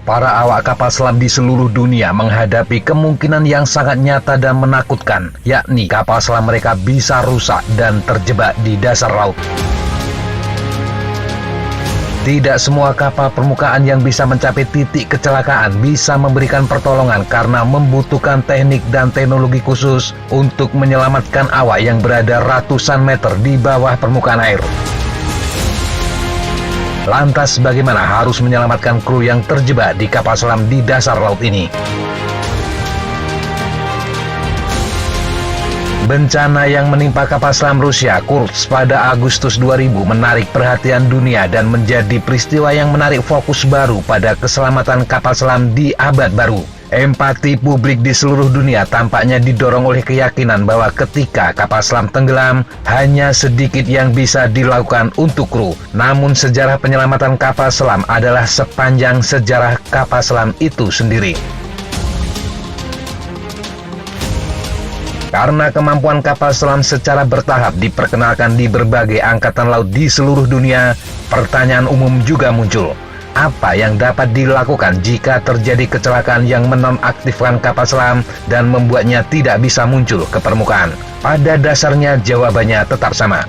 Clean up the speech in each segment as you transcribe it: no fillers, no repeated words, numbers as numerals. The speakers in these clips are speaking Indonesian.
para awak kapal selam di seluruh dunia menghadapi kemungkinan yang sangat nyata dan menakutkan, yakni kapal selam mereka bisa rusak dan terjebak di dasar laut. Tidak semua kapal permukaan yang bisa mencapai titik kecelakaan bisa memberikan pertolongan karena membutuhkan teknik dan teknologi khusus untuk menyelamatkan awak yang berada ratusan meter di bawah permukaan air. Lantas bagaimana harus menyelamatkan kru yang terjebak di kapal selam di dasar laut ini? Bencana yang menimpa kapal selam Rusia Kursk pada Agustus 2000 menarik perhatian dunia dan menjadi peristiwa yang menarik fokus baru pada keselamatan kapal selam di abad baru. Empati publik di seluruh dunia tampaknya didorong oleh keyakinan bahwa ketika kapal selam tenggelam, hanya sedikit yang bisa dilakukan untuk kru. Namun sejarah penyelamatan kapal selam adalah sepanjang sejarah kapal selam itu sendiri. Karena kemampuan kapal selam secara bertahap diperkenalkan di berbagai angkatan laut di seluruh dunia, pertanyaan umum juga muncul. Apa yang dapat dilakukan jika terjadi kecelakaan yang menonaktifkan kapal selam dan membuatnya tidak bisa muncul ke permukaan? Pada dasarnya jawabannya tetap sama.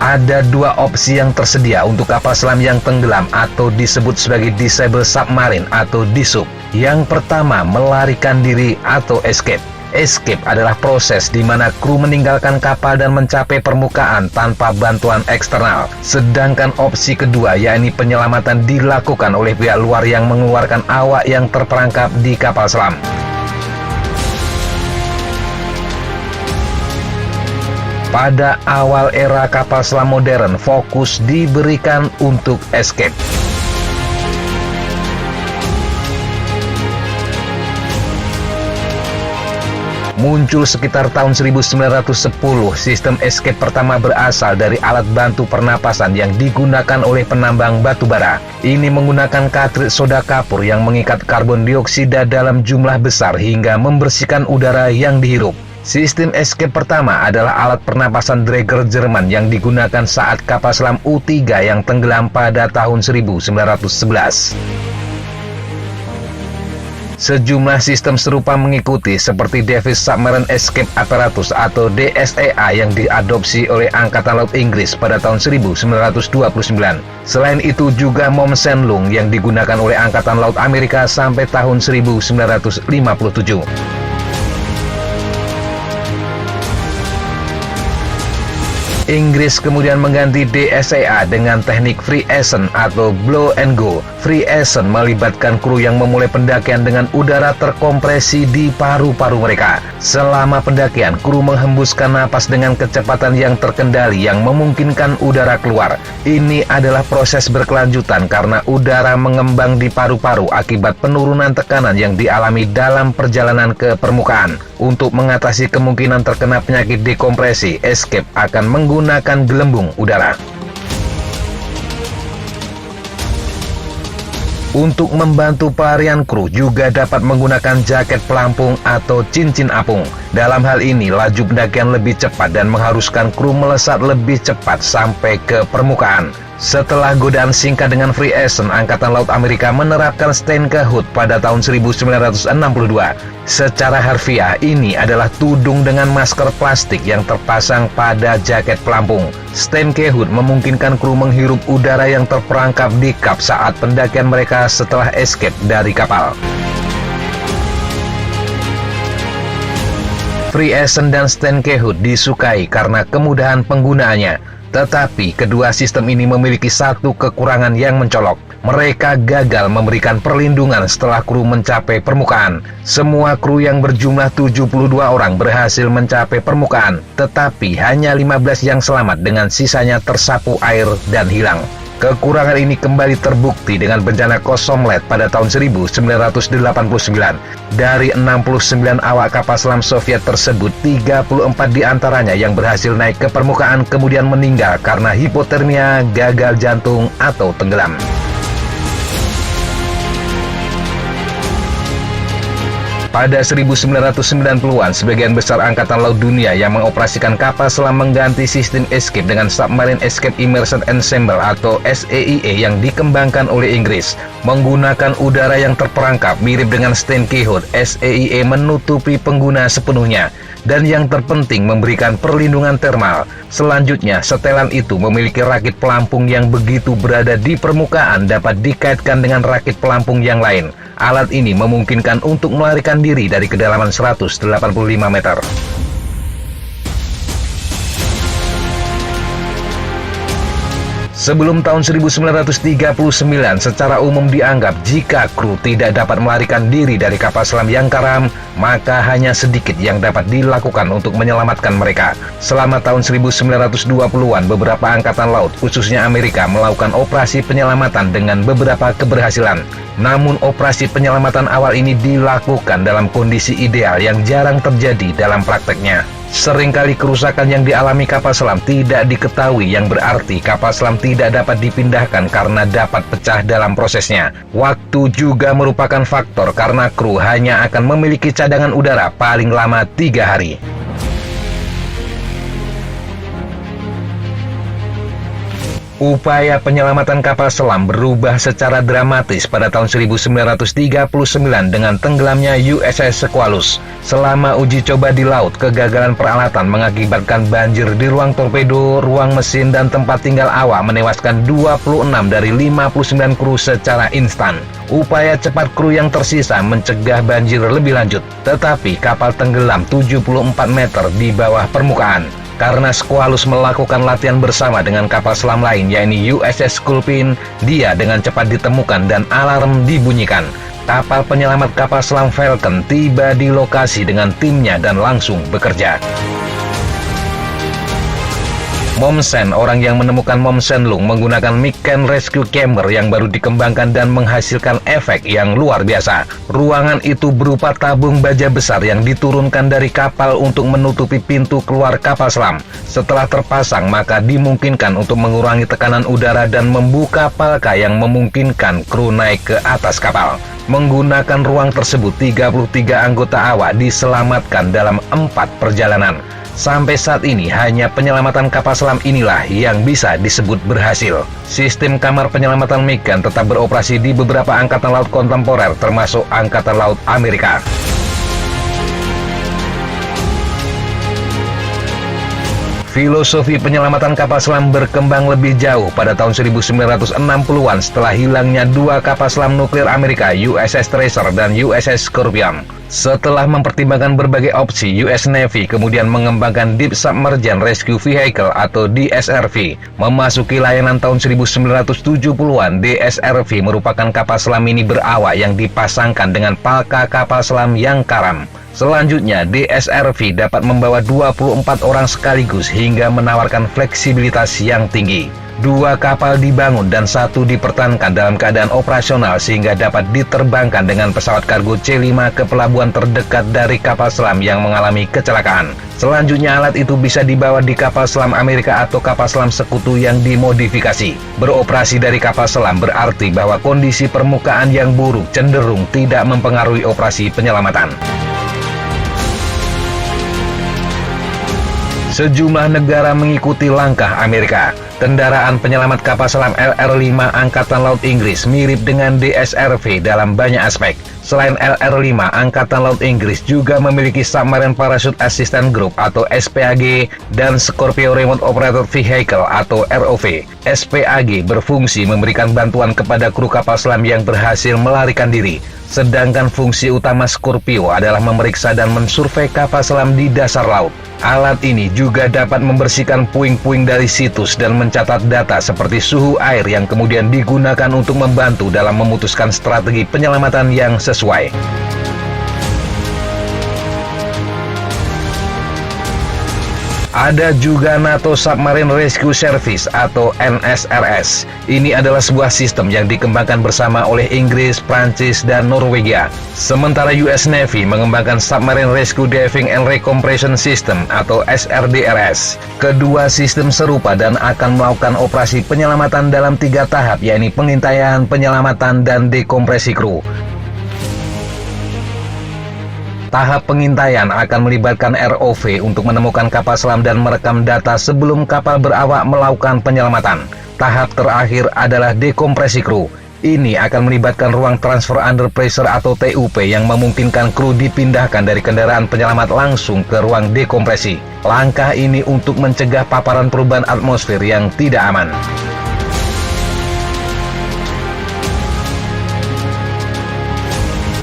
Ada dua opsi yang tersedia untuk kapal selam yang tenggelam atau disebut sebagai disable submarine atau DISUB. Yang pertama, melarikan diri atau escape. Escape adalah proses di mana kru meninggalkan kapal dan mencapai permukaan tanpa bantuan eksternal. Sedangkan opsi kedua, yakni penyelamatan dilakukan oleh pihak luar yang mengeluarkan awak yang terperangkap di kapal selam. Pada awal era kapal selam modern, fokus diberikan untuk escape. Muncul sekitar tahun 1910, sistem escape pertama berasal dari alat bantu pernapasan yang digunakan oleh penambang batu bara. Ini menggunakan katrit soda kapur yang mengikat karbon dioksida dalam jumlah besar hingga membersihkan udara yang dihirup. Sistem escape pertama adalah alat pernapasan dragger Jerman yang digunakan saat kapal selam U3 yang tenggelam pada tahun 1911. Sejumlah sistem serupa mengikuti seperti Davis Submarine Escape Apparatus atau DSEA yang diadopsi oleh Angkatan Laut Inggris pada tahun 1929. Selain itu juga Momsenlung yang digunakan oleh Angkatan Laut Amerika sampai tahun 1957. Inggris kemudian mengganti DSEA dengan teknik free ascent atau blow and go. Free ascent melibatkan kru yang memulai pendakian dengan udara terkompresi di paru-paru mereka. Selama pendakian, kru menghembuskan napas dengan kecepatan yang terkendali yang memungkinkan udara keluar. Ini adalah proses berkelanjutan karena udara mengembang di paru-paru akibat penurunan tekanan yang dialami dalam perjalanan ke permukaan. Untuk mengatasi kemungkinan terkena penyakit dekompresi, escape akan menggunakan gelembung udara. Untuk membantu pelarian kru juga dapat menggunakan jaket pelampung atau cincin apung. Dalam hal ini, laju pendakian lebih cepat dan mengharuskan kru melesat lebih cepat sampai ke permukaan. Setelah godaan singkat dengan free ascent, Angkatan Laut Amerika menerapkan Steincke Hood pada tahun 1962. Secara harfiah, ini adalah tudung dengan masker plastik yang terpasang pada jaket pelampung. Steincke Hood memungkinkan kru menghirup udara yang terperangkap di kap saat pendakian mereka setelah escape dari kapal. Free ascent dan Steincke Hood disukai karena kemudahan penggunaannya. Tetapi kedua sistem ini memiliki satu kekurangan yang mencolok. Mereka gagal memberikan perlindungan setelah kru mencapai permukaan. Semua kru yang berjumlah 72 orang berhasil mencapai permukaan, tetapi hanya 15 yang selamat dengan sisanya tersapu air dan hilang. Kekurangan ini kembali terbukti dengan bencana Kosomlet pada tahun 1989. Dari 69 awak kapal selam Soviet tersebut, 34 diantaranya yang berhasil naik ke permukaan kemudian meninggal karena hipotermia, gagal jantung, atau tenggelam. Pada 1990-an, sebagian besar Angkatan Laut Dunia yang mengoperasikan kapal selam mengganti sistem escape dengan Submarine Escape Immersion Ensemble atau SEIE yang dikembangkan oleh Inggris. Menggunakan udara yang terperangkap mirip dengan Stanley Hood, SEIE menutupi pengguna sepenuhnya. Dan yang terpenting memberikan perlindungan termal. Selanjutnya, setelan itu memiliki rakit pelampung yang begitu berada di permukaan dapat dikaitkan dengan rakit pelampung yang lain. Alat ini memungkinkan untuk melarikan diri dari kedalaman 185 meter. Sebelum tahun 1939, secara umum dianggap jika kru tidak dapat melarikan diri dari kapal selam yang karam, maka hanya sedikit yang dapat dilakukan untuk menyelamatkan mereka. Selama tahun 1920-an, beberapa angkatan laut, khususnya Amerika, melakukan operasi penyelamatan dengan beberapa keberhasilan. Namun operasi penyelamatan awal ini dilakukan dalam kondisi ideal yang jarang terjadi dalam prakteknya. Seringkali kerusakan yang dialami kapal selam tidak diketahui, yang berarti kapal selam tidak dapat dipindahkan karena dapat pecah dalam prosesnya. Waktu juga merupakan faktor karena kru hanya akan memiliki cadangan udara paling lama 3 hari. Upaya penyelamatan kapal selam berubah secara dramatis pada tahun 1939 dengan tenggelamnya USS Squalus. Selama uji coba di laut, kegagalan peralatan mengakibatkan banjir di ruang torpedo, ruang mesin, dan tempat tinggal awak, menewaskan 26 dari 59 kru secara instan. Upaya cepat kru yang tersisa mencegah banjir lebih lanjut, tetapi kapal tenggelam 74 meter di bawah permukaan. Karena Squalus melakukan latihan bersama dengan kapal selam lain, yaitu USS Sculpin, dia dengan cepat ditemukan dan alarm dibunyikan. Kapal penyelamat kapal selam Falcon tiba di lokasi dengan timnya dan langsung bekerja. Mommsen, orang yang menemukan Mommsen Lung, menggunakan Miccan Rescue Chamber yang baru dikembangkan dan menghasilkan efek yang luar biasa. Ruangan itu berupa tabung baja besar yang diturunkan dari kapal untuk menutupi pintu keluar kapal selam. Setelah terpasang, maka dimungkinkan untuk mengurangi tekanan udara dan membuka palka yang memungkinkan kru naik ke atas kapal. Menggunakan ruang tersebut, 33 anggota awak diselamatkan dalam 4 perjalanan. Sampai saat ini, hanya penyelamatan kapal selam inilah yang bisa disebut berhasil. Sistem kamar penyelamatan Miccan tetap beroperasi di beberapa angkatan laut kontemporer, termasuk Angkatan Laut Amerika. Filosofi penyelamatan kapal selam berkembang lebih jauh pada tahun 1960-an setelah hilangnya 2 kapal selam nuklir Amerika, USS Tracer dan USS Scorpion. Setelah mempertimbangkan berbagai opsi, US Navy kemudian mengembangkan Deep Submerged Rescue Vehicle atau DSRV. Memasuki layanan tahun 1970-an, DSRV merupakan kapal selam mini berawak yang dipasangkan dengan palka kapal selam yang karam. Selanjutnya, DSRV dapat membawa 24 orang sekaligus hingga menawarkan fleksibilitas yang tinggi. 2 kapal dibangun dan 1 dipertahankan dalam keadaan operasional sehingga dapat diterbangkan dengan pesawat kargo C5 ke pelabuhan terdekat dari kapal selam yang mengalami kecelakaan. Selanjutnya, alat itu bisa dibawa di kapal selam Amerika atau kapal selam sekutu yang dimodifikasi. Beroperasi dari kapal selam berarti bahwa kondisi permukaan yang buruk cenderung tidak mempengaruhi operasi penyelamatan. Sejumlah negara mengikuti langkah Amerika. Kendaraan penyelamat kapal selam LR-5 Angkatan Laut Inggris mirip dengan DSRV dalam banyak aspek. Selain LR-5, Angkatan Laut Inggris juga memiliki Submarine Parachute Assistance Group atau SPAG dan Scorpio Remote Operated Vehicle atau ROV. SPAG berfungsi memberikan bantuan kepada kru kapal selam yang berhasil melarikan diri. Sedangkan fungsi utama Scorpio adalah memeriksa dan mensurvei kapal selam di dasar laut. Alat ini juga dapat membersihkan puing-puing dari situs dan mencatat data seperti suhu air yang kemudian digunakan untuk membantu dalam memutuskan strategi penyelamatan yang sesuai. Ada juga NATO Submarine Rescue Service atau NSRS. Ini adalah sebuah sistem yang dikembangkan bersama oleh Inggris, Prancis, dan Norwegia. Sementara US Navy mengembangkan Submarine Rescue Diving and Recompression System atau SRDRS. Kedua sistem serupa dan akan melakukan operasi penyelamatan dalam 3 tahap, yaitu pengintaian, penyelamatan, dan dekompresi kru. Tahap pengintaian akan melibatkan ROV untuk menemukan kapal selam dan merekam data sebelum kapal berawak melakukan penyelamatan. Tahap terakhir adalah dekompresi kru. Ini akan melibatkan ruang transfer under pressure atau TUP yang memungkinkan kru dipindahkan dari kendaraan penyelamat langsung ke ruang dekompresi. Langkah ini untuk mencegah paparan perubahan atmosfer yang tidak aman.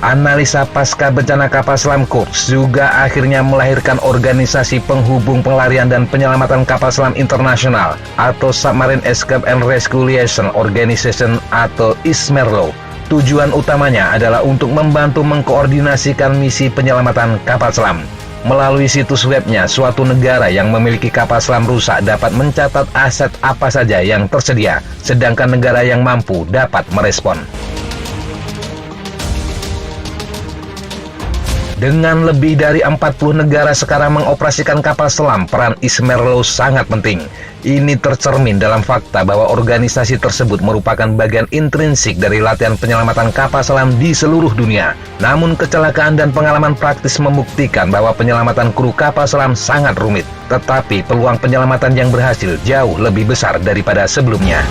Analisa pasca bencana kapal selam Kursk juga akhirnya melahirkan organisasi penghubung pelarian dan penyelamatan kapal selam internasional atau Submarine Escape and Rescue Liaison Organization atau ISMERLO. Tujuan utamanya adalah untuk membantu mengkoordinasikan misi penyelamatan kapal selam. Melalui situs webnya, suatu negara yang memiliki kapal selam rusak dapat mencatat aset apa saja yang tersedia, sedangkan negara yang mampu dapat merespon. Dengan lebih dari 40 negara sekarang mengoperasikan kapal selam, peran ISMERLO sangat penting. Ini tercermin dalam fakta bahwa organisasi tersebut merupakan bagian intrinsik dari latihan penyelamatan kapal selam di seluruh dunia. Namun kecelakaan dan pengalaman praktis membuktikan bahwa penyelamatan kru kapal selam sangat rumit. Tetapi peluang penyelamatan yang berhasil jauh lebih besar daripada sebelumnya.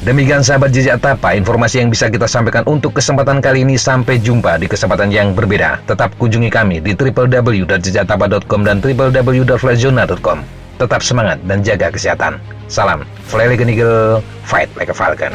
Demikian sahabat Jejak Tapa, informasi yang bisa kita sampaikan untuk kesempatan kali ini. Sampai jumpa di kesempatan yang berbeda. Tetap kunjungi kami di www.jejaktapa.com dan www.flashzona.com. Tetap semangat dan jaga kesehatan. Salam, fly like an eagle, fight like a falcon.